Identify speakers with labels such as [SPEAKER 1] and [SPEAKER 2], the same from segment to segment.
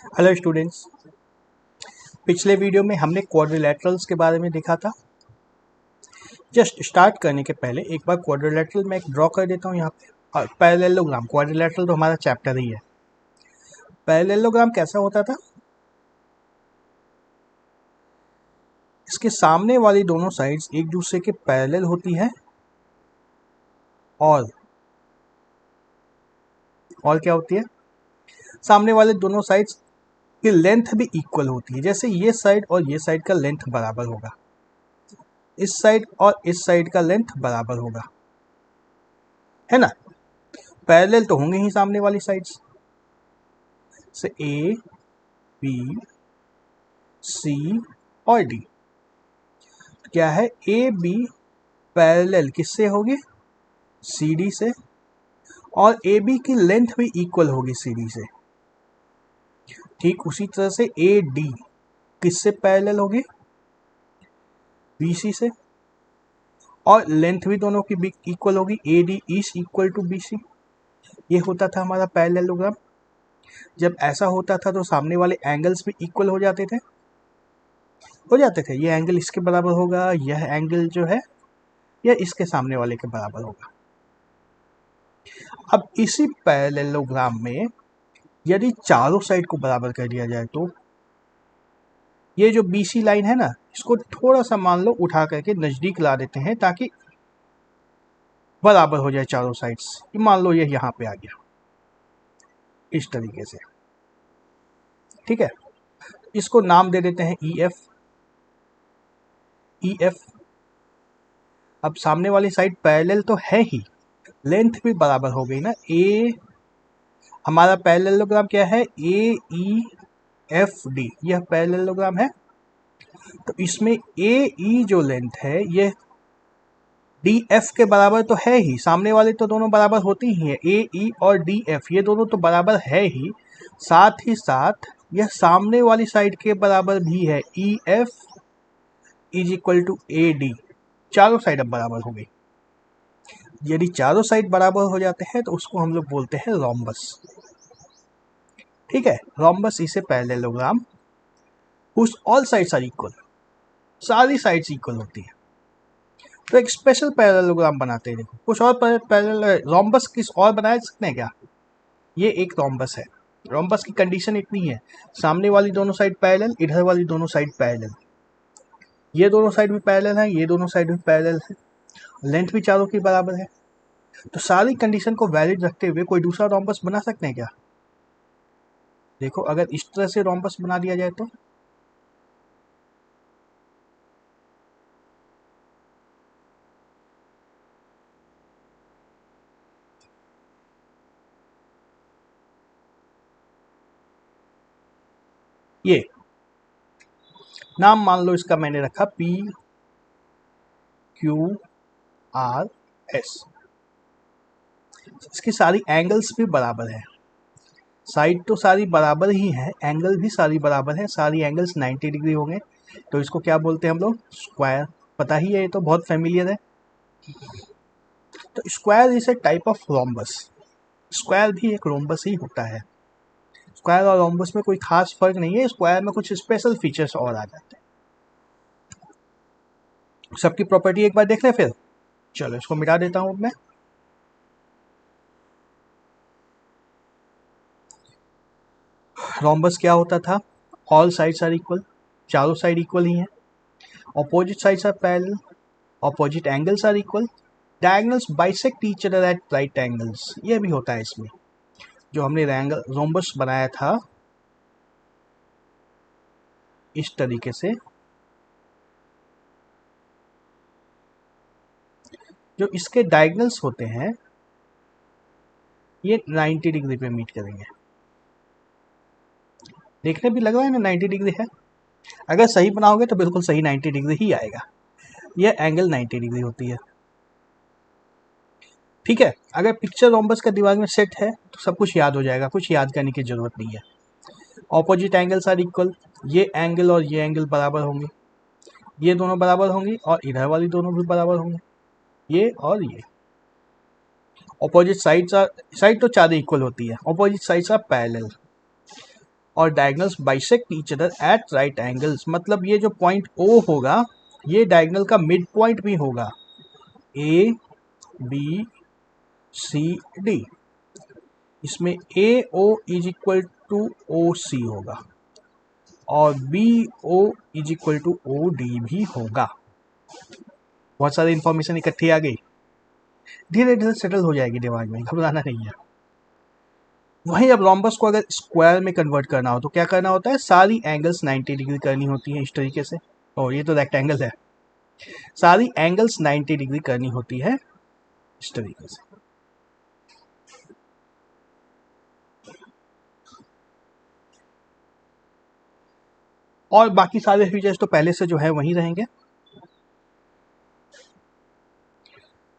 [SPEAKER 1] Hello students, पिछले video में हमने क्वाड्रिलेटरल्स के बारे में देखा था। जस्ट स्टार्ट करने के पहले एक बार क्वाड्रिलेटरल में एक ड्रॉ कर देता हूँ यहाँ पे। और पैरेललोग्राम, क्वाड्रिलेटरल तो हमारा चैप्टर ही है। पैरेललोग्राम कैसा होता था? इसके सामने वाली दोनों साइड्स एक दूसरे के पैरेलल होती है और क्या होती है, सामने वाले दोनों साइड्स की लेंथ भी इक्वल होती है। जैसे ये साइड और ये साइड का लेंथ बराबर होगा, इस साइड और इस साइड का लेंथ बराबर होगा, है ना। पैरेलल तो होंगे ही सामने वाली साइड्स से ए, बी, सी और डी। क्या है, ए बी पैरेलल किससे होगी? सी डी से। और ए बी की लेंथ भी इक्वल होगी सी डी से। ठीक उसी तरह से ए डी किससे पैरेलल होगी? बी सी से। और लेंथ भी दोनों की इक्वल होगी, A D is equal to B C. ये होता था हमारा पैरेललोग्राम। जब ऐसा होता था तो सामने वाले एंगल्स भी इक्वल हो जाते थे। ये एंगल इसके बराबर होगा, यह एंगल जो है यह इसके सामने वाले के बराबर होगा। अब इसी पैरेललोग्राम में यदि चारों साइड को बराबर कर दिया जाए तो ये जो BC लाइन है ना, इसको थोड़ा सा मान लो उठा करके नजदीक ला देते हैं ताकि बराबर हो जाए चारों साइड्स। ये मान लो ये यहाँ पे आ गया इस तरीके से, ठीक है। इसको नाम दे देते हैं EF। अब सामने वाली साइड पैरेलल तो है ही, लेंथ भी बराबर हो गई ना। ए हमारा पैरेललोग्राम क्या है? AEFD, यह पैरेललोग्राम है। तो इसमें AE जो लेंथ है यह DF के बराबर तो है ही, सामने वाले तो दोनों बराबर होती ही है। AE और DF ये दोनों तो बराबर है ही, साथ ही साथ यह सामने वाली साइड के बराबर भी है। EF is equal to AD। चारों साइड अब बराबर हो गई। यदि चारों साइड बराबर हो जाते हैं तो उसको हम लोग बोलते हैं रोम्बस, ठीक है। Rhombus is a parallelogram whose all sides are equal. सारी साइड्स इक्वल होती है तो एक स्पेशल पैरेललोग्राम बनाते हैं। देखो कुछ और पैरेलल रोम्बस किस और बना सकते हैं क्या? ये एक रोम्बस है। रोम्बस की कंडीशन इतनी है, सामने वाली दोनों साइड पैरेलल, इधर वाली दोनों साइड पैरेलल, ये दोनों साइड भी पैरेलल है, ये दोनों साइड भी पैरेलल है, लेंथ भी चारों की बराबर है। तो सारी कंडीशन को वैलिड रखते हुए कोई दूसरा रोम्बस बना सकते हैं क्या? देखो अगर इस तरह से रोम्बस बना दिया जाए तो ये नाम मान लो इसका मैंने रखा PQRS। इसकी सारी एंगल्स भी बराबर है, साइड तो सारी बराबर ही है, एंगल भी सारी बराबर है, सारी एंगल्स 90 डिग्री होंगे। तो इसको क्या बोलते हैं हम लोग? स्क्वायर। पता ही है, ये तो बहुत फेमिलियर है। तो square is a type of rhombus. Square भी एक रोम्बस ही होता है। स्क्वायर और रोम्बस में कोई खास फर्क नहीं है, स्क्वायर में कुछ स्पेशल फीचर्स और आ जाते हैं। सबकी प्रॉपर्टी एक बार देख लें फिर। चलो इसको मिटा देता हूं मैं। रोम्बस क्या होता था? ऑल साइड्स आर इक्वल, चारों साइड इक्वल ही हैं। Opposite sides are parallel, opposite angles are equal, diagonals bisect each other at right angles. ये भी होता है इसमें। जो हमने रोम्बस बनाया था इस तरीके से, जो इसके डायगोनल्स होते हैं ये 90 डिग्री पे मीट करेंगे। देखने भी लग रहा है ना 90 डिग्री है। अगर सही बनाओगे तो बिल्कुल सही 90 डिग्री ही आएगा। यह एंगल 90 डिग्री होती है, ठीक है। अगर पिक्चर रोम्बस का दिमाग में सेट है तो सब कुछ याद हो जाएगा, कुछ याद करने की जरूरत नहीं है। ऑपोजिट एंगल्स आर इक्वल, ये एंगल और ये एंगल बराबर होंगे, ये दोनों बराबर होंगी और इधर वाली दोनों भी बराबर होंगे, ये और ये। ऑपोजिट साइड तो चार इक्वल होती है, ऑपोजिट साइड्स आर पैरेलल। और diagonals bisect each other at right angles, मतलब ये जो पॉइंट O होगा ये डायगनल का मिड पॉइंट भी होगा, A B C D। इसमें AO is equal to OC होगा और BO is equal to OD भी होगा। बहुत सारी इंफॉर्मेशन इकट्ठी आ गई, धीरे धीरे सेटल हो जाएगी दिमाग में, घबराना नहीं है। वहीं अब रोम्बस को अगर स्क्वायर में कन्वर्ट करना हो तो क्या करना होता है, सारी एंगल्स 90 डिग्री करनी होती है इस तरीके से। और ये तो रेक्टेंगल है, सारी एंगल्स 90 डिग्री करनी होती है इस तरीके से। और बाकी सारे फीचर्स तो पहले से जो है वहीं रहेंगे।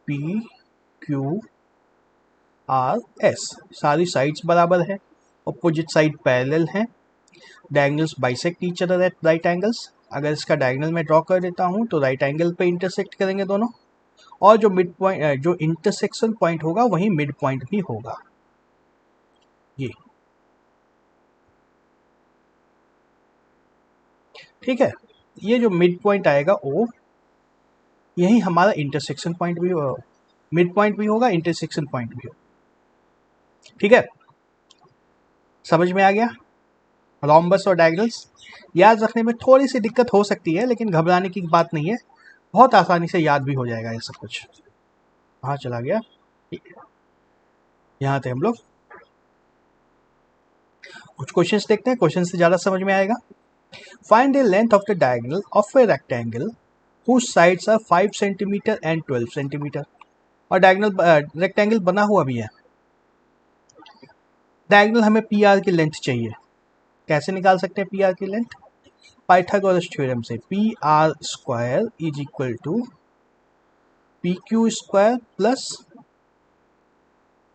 [SPEAKER 1] P Q R S सारी साइड्स बराबर है, अपोजिट साइड पैरेलल है, diagonals bisect each other at right angles. अगर इसका डायगोनल मैं ड्रॉ कर देता हूँ तो राइट एंगल पे इंटरसेक्ट करेंगे दोनों, और जो मिड पॉइंट जो इंटरसेक्शन पॉइंट होगा वही मिड पॉइंट भी होगा। ये ठीक है, ये जो मिड पॉइंट आएगा O, यही हमारा इंटरसेक्शन पॉइंट भी, मिड पॉइंट भी होगा, इंटरसेक्शन पॉइंट भी होगा। ठीक है, समझ में आ गया। रोम्बस और डायगोनल्स याद रखने में थोड़ी सी दिक्कत हो सकती है, लेकिन घबराने की बात नहीं है, बहुत आसानी से याद भी हो जाएगा ये सब कुछ। कहाँ चला गया, यहाँ थे हम लोग। कुछ क्वेश्चंस देखते हैं, क्वेश्चन से ज़्यादा समझ में आएगा। Find the length of the diagonal of a rectangle whose sides are 5 centimetre and 12 centimetre. और डायगोनल रेक्टेंगल बना हुआ भी है। डायगोनल हमें पी आर की लेंथ चाहिए, कैसे निकाल सकते हैं पी आर की लेंथ, पाइथागोरस थ्योरम से। P R square is equal to P Q square plus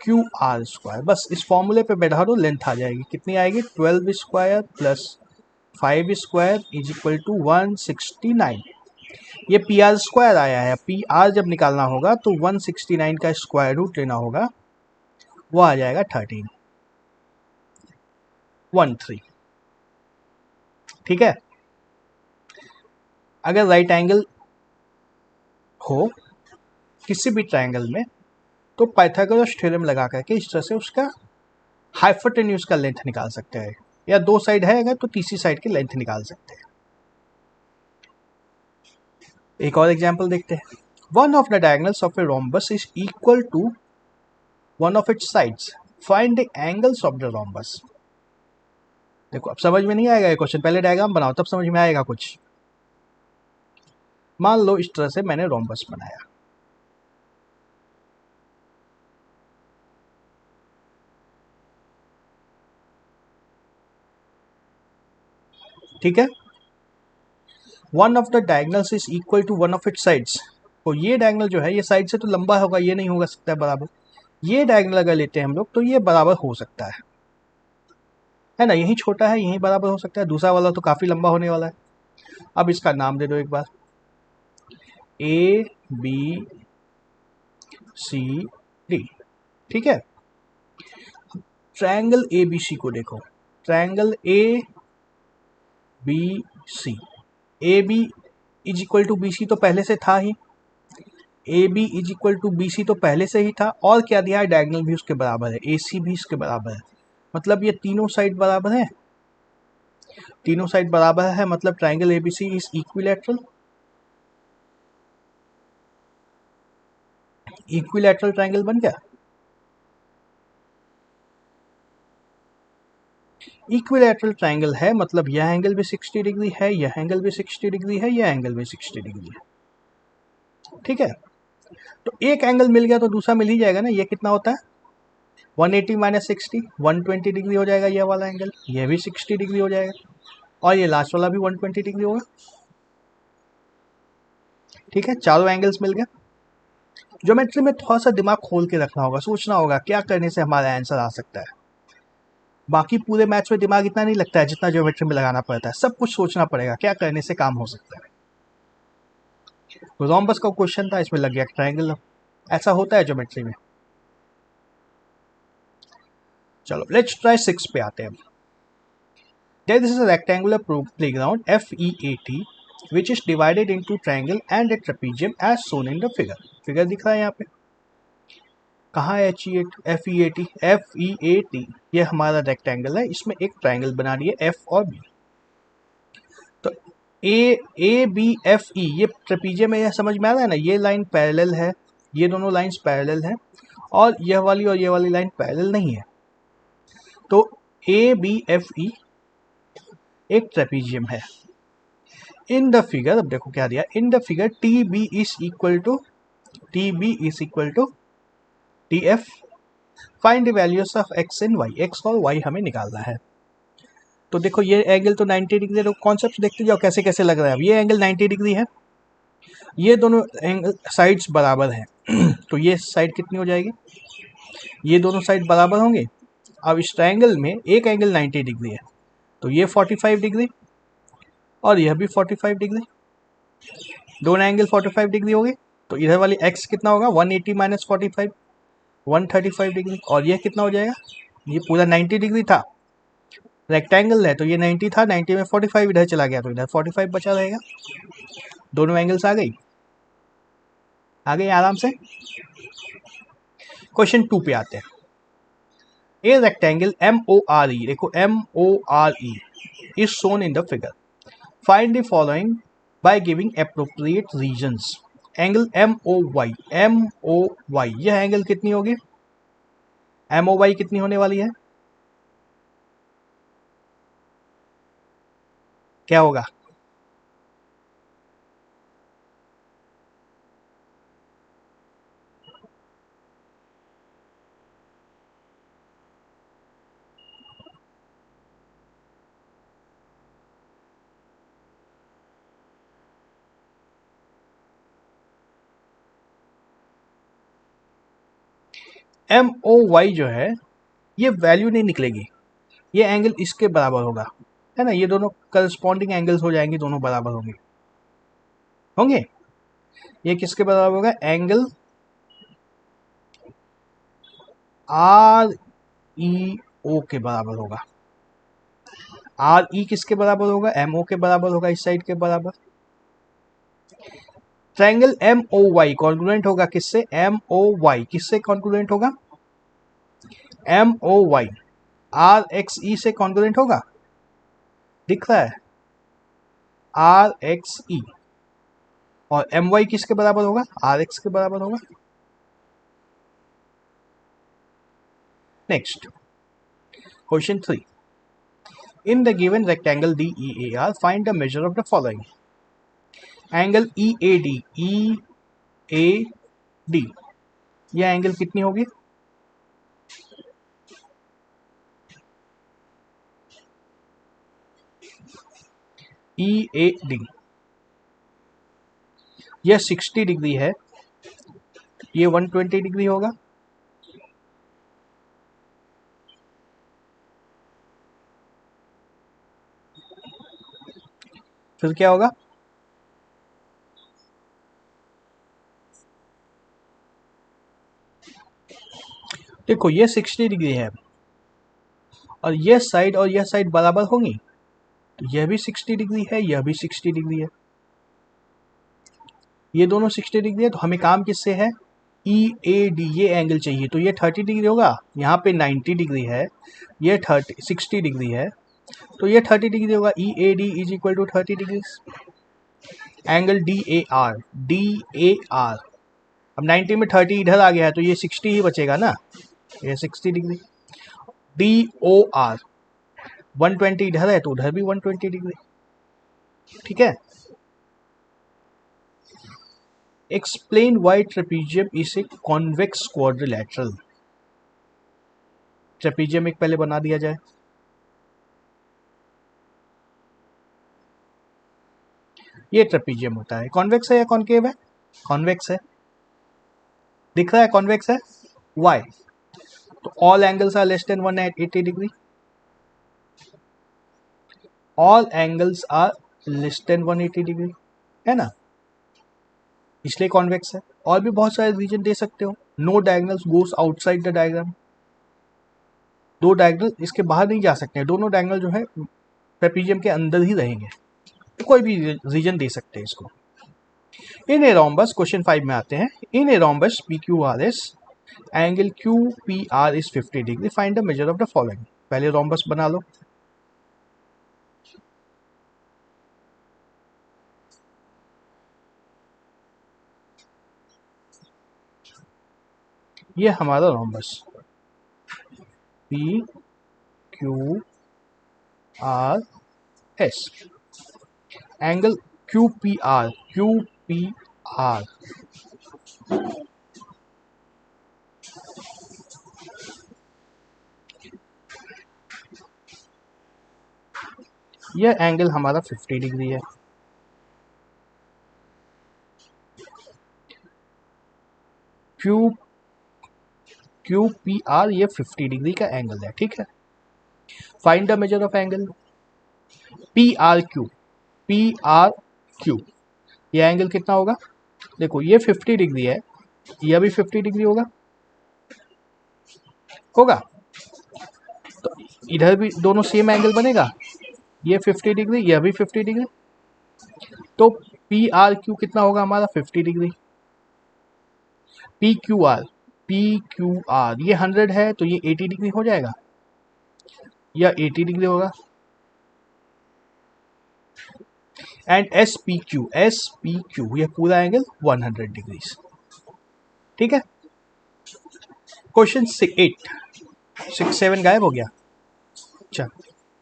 [SPEAKER 1] Q R square. बस इस फॉर्मूले पे बैठा दो, लेंथ आ जाएगी। कितनी आएगी, 12 square plus 5 square is equal to 169। ये पी आर स्क्वायर आया है, पी आर जब निकालना होगा तो 169 का स्क्वायर रूट लेना होगा, वो आ जाएगा 13। ठीक है, अगर राइट एंगल हो किसी भी ट्रायंगल में तो पाइथागोरस थ्योरम लगा करके इस तरह से उसका हाइपोटेन्यूज का लेंथ निकाल सकते हैं, या दो साइड है अगर तो तीसरी साइड की लेंथ निकाल सकते हैं। एक और एग्जांपल देखते हैं। One of the diagonals of a rhombus is equal to one of its sides, find the angles of the rhombus. देखो अब समझ में नहीं आएगा ये क्वेश्चन, पहले डायग्राम बनाओ तब समझ में आएगा कुछ। मान लो इस तरह से मैंने रोम्बस बनाया, ठीक है। One of the diagonals is equal to one of its sides, तो ये डायगोनल जो है ये साइड से तो लंबा होगा, ये नहीं होगा सकता है बराबर। ये डायगोनल अगर लेते हैं हम लोग तो ये बराबर हो सकता है ना, यही छोटा है यही बराबर हो सकता है, दूसरा वाला तो काफी लंबा होने वाला है। अब इसका नाम दे दो एक बार, ए बी सी डी। ठीक है, ट्रायंगल ए बी सी को देखो, triangle A B C, A B is equal to B C तो पहले से था ही, A B is equal to B C तो पहले से ही था, और क्या दिया है, डायगोनल भी उसके बराबर है, ए सी भी इसके बराबर है, मतलब ये तीनों साइड बराबर है। तीनों साइड बराबर है मतलब triangle A B C is equilateral. Equilateral triangle बन गया। इक्विलैटरल ट्रायंगल है मतलब यह एंगल भी 60 डिग्री है, यह एंगल भी 60 डिग्री है, यह एंगल भी 60 डिग्री है। ठीक है, तो एक एंगल मिल गया तो दूसरा मिल ही जाएगा ना। ये कितना होता है, 180 माइनस 60, 120 डिग्री हो जाएगा ये वाला एंगल, ये भी 60 डिग्री हो जाएगा, और ये लास्ट वाला भी 120 डिग्री होगा। ठीक है, चारों एंगल्स मिल गए। ज्योमेट्री में थोड़ा सा दिमाग खोल के रखना होगा, सोचना होगा क्या करने से हमारा आंसर आ सकता है। बाकी पूरे मैथ्स में दिमाग इतना नहीं लगता है जितना ज्योमेट्री में लगाना पड़ता है, सब कुछ सोचना पड़ेगा क्या करने से काम हो सकता है। तो रोम्बस का क्वेश्चन था, इसमें लग गया ट्रायंगल, ऐसा होता है ज्योमेट्री में। चलो लेट्स ट्राई 6 पे आते हैं। There is a rectangular playground FEAT which is divided into triangle and a trapezium as shown in the figure. Figure दिख रहा है यहाँ पे, कहाँ है FEAT? ये हमारा रेक्टेंगल है, इसमें एक ट्रायंगल बना रही है F और B। तो ABFE ये ट्रेपीजियम है, यह समझ में आ रहा है ना, ये लाइन पैरेलल है, ये दोनों लाइंस पैरेलल हैं, और यह वाली और ये वाली लाइन पैरेलल नहीं है। तो ABFE एक ट्रेपीजियम है। इन द फिगर, अब देखो क्या दिया, in the figure TB is equal to TF, find the values of x and y, x और y हमें निकालना है। तो देखो ये एंगल तो 90 डिग्री है, तो कॉन्सेप्ट देखते जाओ कैसे कैसे लग रहा है। अब ये एंगल 90 डिग्री है, ये दोनों एंगल साइड्स बराबर हैं तो ये साइड कितनी हो जाएगी, ये दोनों साइड बराबर होंगे। अब इस ट्रायंगल में एक एंगल 90 डिग्री है, तो ये 45 डिग्री और यह भी 45 डिग्री, दोनों एंगल 45 डिग्री हो गए। तो इधर वाली x कितना होगा, 180 माइनस 45, 135 डिग्री, और यह कितना हो जाएगा, ये पूरा 90 डिग्री था, रेक्टेंगल है तो ये 90 था, 90 में 45 इधर चला गया तो इधर 45 बचा रहेगा। दोनों एंगल्स आ गई आराम से। क्वेश्चन 2 पे आते हैं। ए रेक्टेंगल MORE, देखो MORE is shown in the figure, find the following by giving appropriate reasons. Angle MOY, यह एंगल कितनी होगी, MOY कितनी होने वाली है, क्या होगा, MOY जो है ये वैल्यू नहीं निकलेगी, ये एंगल इसके बराबर होगा, है ना, ये दोनों करस्पॉन्डिंग एंगल्स हो जाएंगे, दोनों बराबर होंगे। ये किसके बराबर होगा, एंगल REO के बराबर होगा। RE किसके बराबर होगा, MO के बराबर होगा, इस साइड के बराबर। ट्रायंगल MOY कॉन्ग्रुएंट होगा किससे, MOY किससे कॉन्ग्रुएंट होगा, MOY RXE से कॉन्ग्रुएंट होगा, दिख रहा है RXE, और MY किसके बराबर होगा, RX के बराबर होगा। Next question 3, in the given rectangle DEAR find the measure of the following. Angle EAD, यह एंगल कितनी होगी, EAD, यह 60 डिग्री है, ये 120 डिग्री होगा। फिर क्या होगा, देखो ये 60 डिग्री है और यह साइड बराबर होंगी, तो यह भी 60 डिग्री है, यह भी 60 डिग्री है, ये दोनों 60 डिग्री है, तो हमें काम किससे है, EAD ये एंगल चाहिए, तो ये 30 डिग्री होगा, यहाँ पे 90 डिग्री है, ये 60 डिग्री है, तो ये 30 डिग्री होगा। EAD is equal to 30 degree. Angle DAR, अब 90 में 30 इधर आ गया है तो ये 60 ही बचेगा ना, ये 60 डिग्री। DOR 120 इधर है तो उधर भी 120 डिग्री, ठीक है। Explain why trapezium is a convex quadrilateral. Trapezium एक पहले बना दिया जाए, ये ट्रेपीजियम होता है, कॉन्वेक्स है या कॉन्केव है, कॉन्वेक्स है, दिख रहा है कॉन्वेक्स है, वाई, तो all angles are less than 180 degree, all angles are less than 180 degree, है ना, इसलिए कॉन्वेक्स है। और भी बहुत सारे रीजन दे सकते हो, no diagonals goes outside the diagram, दो डायगोनल इसके बाहर नहीं जा सकते हैं, दोनों डायगोनल जो है ट्रेपीजियम के अंदर ही रहेंगे, तो कोई भी रीजन दे सकते हैं इसको। इन ए रोम्बस, क्वेश्चन 5 में आते हैं। In a rhombus P Q R S angle Q P R is 50 degree, find the measure of the following. पहले रोम्बस बना लो। ये हमारा rhombus P Q R S, angle Q P R, Q P R यह angle हमारा 50 degree है। Q Q P are ये 50 degree का एंगल है, ठीक है। Find the measure of angle P R Q, P R Q, ये angle कितना होगा? देखो ये 50 डिग्री है, यह भी 50 डिग्री होगा, होगा। तो इधर भी दोनों सेम एंगल बनेगा, ये 50 डिग्री, यह भी 50 डिग्री, तो पी आर क्यू कितना होगा हमारा? 50 degree. P Q are, P Q are ये 100 है, तो ये 80 डिग्री हो जाएगा, या 80 डिग्री होगा। And S P Q, S P Q ये पूरा एंगल 100 डिग्री, ठीक है। क्वेश्चन 8, 6, 7 गायब हो गया। अच्छा,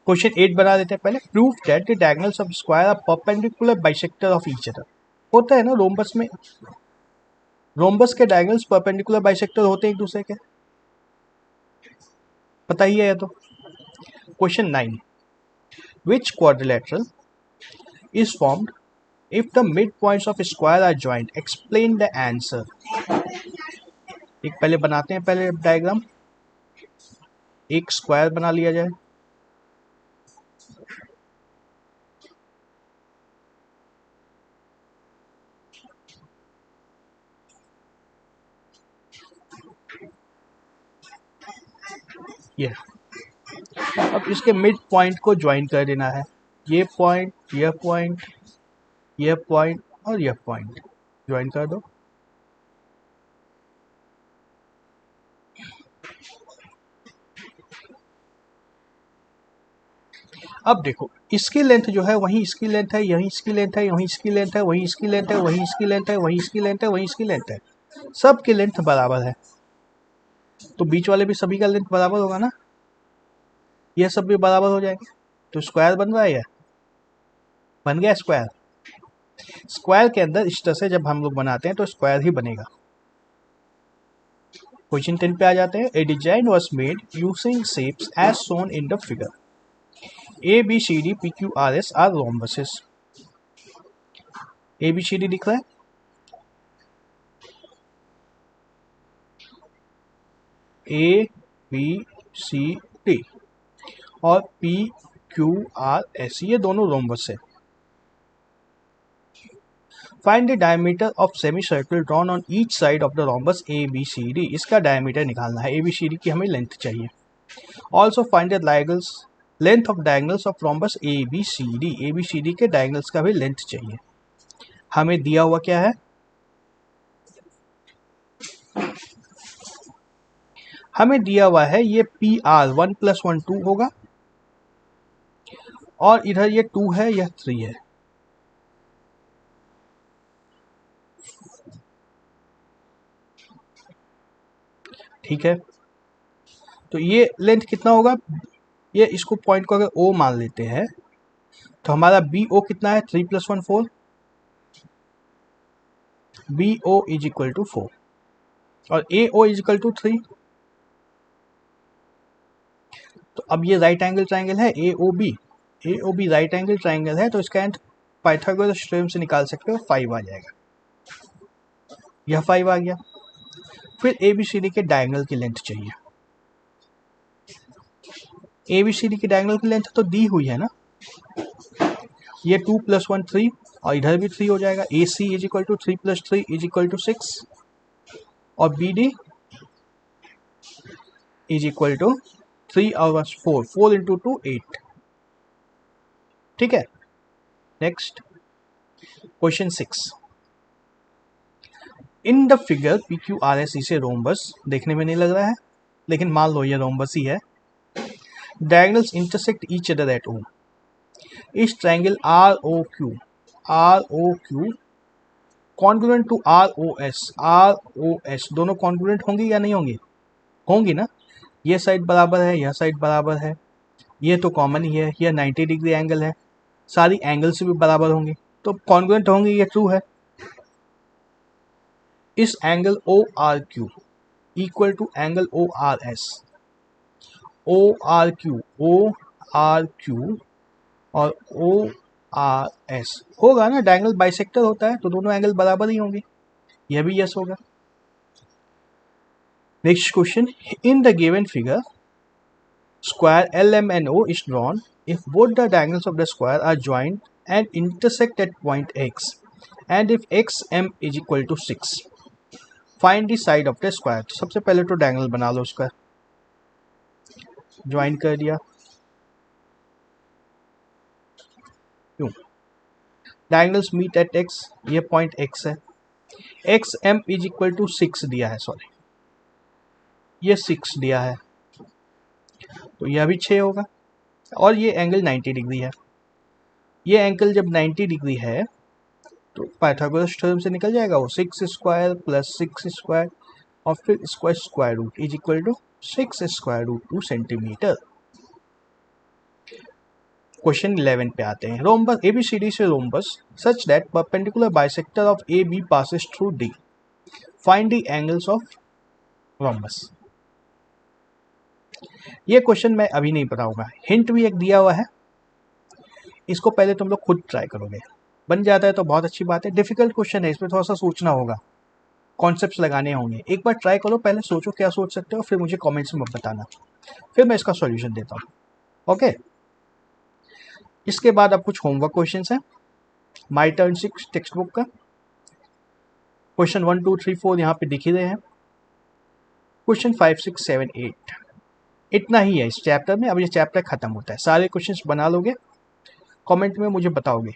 [SPEAKER 1] क्वेश्चन 8 बना देते हैं पहले। Proof that the diagonals of square are perpendicular bisector of each other. होता है ना रोम्बस में, रोम्बस के डायगोनल्स परपेंडिकुलर बाइसेक्टर होते हैं एक दूसरे के, पता ही है तो। Question 9, which quadrilateral is formed if the midpoints of a square are joined, explain the answer। एक पहले बनाते हैं पहले डायग्राम, एक स्क्वायर बना लिया जाए। ये अब इसके मिड पॉइंट को ज्वाइन कर देना है, ये पॉइंट, यह पॉइंट, यह पॉइंट और यह पॉइंट ज्वाइन कर दो। अब देखो इसकी लेंथ जो है वहीं इसकी लेंथ है, यहीं इसकी लेंथ है, वहीं इसकी लेंथ है, वहीं इसकी लेंथ है, वहीं इसकी लेंथ है, वहीं इसकी लेंथ है, वहीं इसकी लेंथ है, सबकी लेंथ बराबर है, तो बीच वाले भी सभी का लेंथ बराबर होगा ना, यह सब भी बराबर हो जाएंगे, तो स्क्वायर बन रहा है, यह बन गया स्क्वायर। स्क्वायर के अंदर इस तरह से जब हम लोग बनाते हैं तो स्क्वायर ही बनेगा। क्वेश्चन 10 पे आ जाते हैं। A design was made using shapes as shown in the figure. A B C D P Q R S are rhombuses. A B C D दिख रहा है, ए बी सी डी और P Q R S ये दोनों rhombus है। Find the diameter of semi circle drawn on each side of the rhombus A B C D. इसका diameter निकालना है, ए बी सी डी की हमें length चाहिए। Also find the diagonals, length of diagonals of rhombus A B C D. A B C D के diagonals का भी length चाहिए। हमें दिया हुआ क्या है? हमें दिया हुआ है ये पी आर 1 + 1 2 होगा, और इधर ये 2 है, यह 3 है। ठीक है, तो ये लेंथ कितना होगा? ये इसको पॉइंट को अगर ओ मान लेते हैं तो हमारा बी ओ कितना है? 3 + 1 4, B O is equal to 4 और A O is equal to 3। तो अब ये राइट एंगल ट्राइंगल है A O B, A O B right angle triangle है, तो इसका एंड पाइथागोरस थ्योरम से निकाल सकते हो, 5 आ जाएगा। यह 5 आ गया। फिर ए बी सी डी के डायगोनल की लेंथ चाहिए। ए बी सी डी की डायगोनल की लेंथ तो दी हुई है ना, ये 2 + 1 3 और इधर भी 3 हो जाएगा। A C is equal to 3 + 3 is equal to 6 और B D is equal to 3 और 4, 4 × 2 8। ठीक है। Next question 6, in the figure P Q R S इसे रोम्बस, देखने में नहीं लग रहा है लेकिन मान लो ये रोम्बस ही है। Diagonals intersect each other at O, इस triangle R O Q congruent to R O S दोनों कॉन्ग्रुएंट होंगी या नहीं होंगी? होंगी ना। ये साइड बराबर है, यह साइड बराबर है, ये तो कॉमन ही है, यह 90 डिग्री एंगल है, सारी एंगल से भी बराबर होंगी तो कॉन्ग्रुएंट होंगी, ये ट्रू है। इस angle O R Q equal to angle O R S, O R Q और ओ आर एस होगा ना, डायगोनल बाइसेक्टर होता है तो दोनों एंगल बराबर ही होंगे, यह भी यस होगा। Next question, in the given figure square LMNO is drawn if both the diagonals of the square are joined and intersect at point X and if XM is equal to 6. Find the side of the square. सबसे पहले तो diagonal बना लो, उसका join कर दिया, क्यों? Diagonals meet at X, ये point X है, XM इज इक्वल टू 6 दिया है, सॉरी ये 6 दिया है तो यह भी 6 होगा और ये एंगल 90 डिग्री है। ये एंगल जब 90 डिग्री है तो पाइथागोरस थ्योरम से निकल जाएगा वो 6 स्क्वायर प्लस 6 स्क्वायर और फिर square square root is equal to 6 square root 2 centimetre. Question 11 पे आते हैं, रोम्बस एबीसीडी से rhombus such that perpendicular bisector of A B passes through D, find the angles of rhombus. ये question मैं अभी नहीं बताऊंगा, हिंट भी एक दिया हुआ है, इसको पहले तुम लोग खुद ट्राई करोगे, बन जाता है तो बहुत अच्छी बात है। डिफिकल्ट क्वेश्चन है, इसमें थोड़ा सा सोचना होगा, कॉन्सेप्ट्स लगाने होंगे। एक बार ट्राई करो, पहले सोचो क्या सोच सकते हो, फिर मुझे कमेंट्स में बताना, फिर मैं इसका सॉल्यूशन देता हूँ। ओके, इसके बाद अब कुछ होमवर्क क्वेश्चंस हैं, माई टर्न 6 टेक्स्ट बुक का। क्वेश्चन 1 2 3 4 यहाँ पे दिख ही रहे हैं। क्वेश्चन 5 6 7 8 इतना ही है इस चैप्टर में। अब ये चैप्टर खत्म होता है, सारे क्वेश्चंस बना लोगे, कमेंट में मुझे बताओगे